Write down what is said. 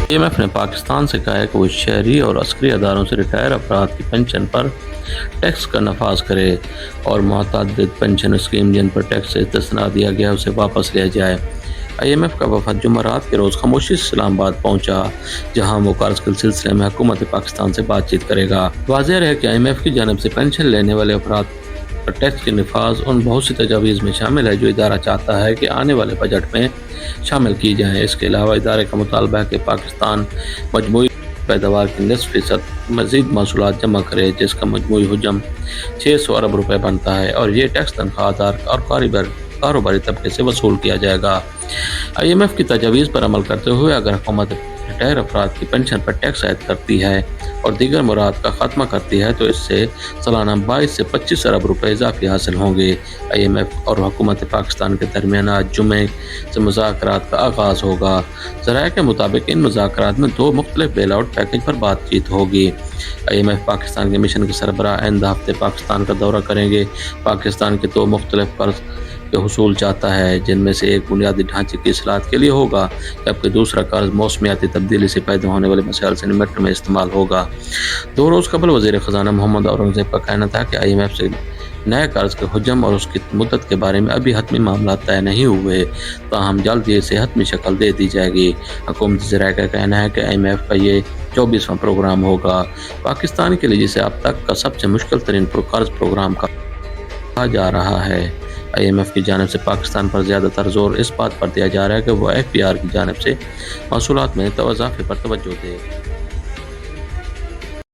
IMF نے پاکستان سے کہا ہے کہ وہ شہری اور عسکری اداروں سے ریٹائر افراد کی پنشن پر ٹیکس کا نفاذ کرے اور متعدد پنشن اسکیم جن پر ٹیکس سے استثناء دیا گیا اسے واپس لیا جائے۔ IMF کا وفد جمعرات کے روز خاموشی سے اسلام آباد پہنچا، جہاں وہ قرض کے سلسلے میں حکومت پاکستان سے بات چیت کرے گا۔ واضح ہے کہ IMF کی جانب سے پنشن لینے والے افراد پر ٹیکس کے نفاذ ان بہت سی تجاویز میں شامل ہے جو ادارہ چاہتا ہے کہ آنے والے بجٹ میں شامل کی جائیں۔ اس کے علاوہ ادارے کا مطالبہ ہے کہ پاکستان مجموعی پیداوار کی 0.5% مزید محصولات جمع کرے، جس کا مجموعی حجم 600 ارب روپے بنتا ہے، اور یہ ٹیکس تنخواہ دار اور کاروباری طبقے سے وصول کیا جائے گا۔ IMF کی تجاویز پر عمل کرتے ہوئے اگر حکومت ریٹائر افراد کی پنشن پر ٹیکس عائد کرتی ہے اور دیگر مواد کا خاتمہ کرتی ہے تو اس سے سالانہ 22 سے 25 ارب روپے اضافی حاصل ہوں گے۔ IMF اور حکومت پاکستان کے درمیان آج جمعے سے مذاکرات کا آغاز ہوگا۔ ذرائع کے مطابق ان مذاکرات میں 2 مختلف بیل آؤٹ پیکج پر بات چیت ہوگی۔ IMF پاکستان کے مشن کے سربراہ آئندہ ہفتے پاکستان کا دورہ کریں گے۔ پاکستان کے 2 مختلف قرض کے حصول چاہتا ہے، جن میں سے ایک بنیادی ڈھانچے کی اصلاحات کے لیے ہوگا، جبکہ دوسرا قرض موسمیاتی تبدیلی سے پیدا ہونے والے مسائل سے نمٹنے میں استعمال ہوگا۔ 2 روز قبل وزیر خزانہ محمد اورنگزیب کا کہنا تھا کہ IMF سے نئے قرض کے حجم اور اس کی مدت کے بارے میں ابھی حتمی معاملات طے نہیں ہوئے، تاہم جلد ہی اسے حتمی شکل دے دی جائے گی۔ حکومتی ذرائع کا کہنا ہے کہ IMF کا یہ 24واں پروگرام ہوگا، پاکستان کے لیے جسے اب تک کا سب سے مشکل ترین قرض پروگرام کہا جا رہا ہے۔ IMF کی جانب سے پاکستان پر زیادہ تر زور اس بات پر دیا جا رہا ہے کہ وہ FPR کی جانب سے محصولات میں اضافے پر توجہ دے۔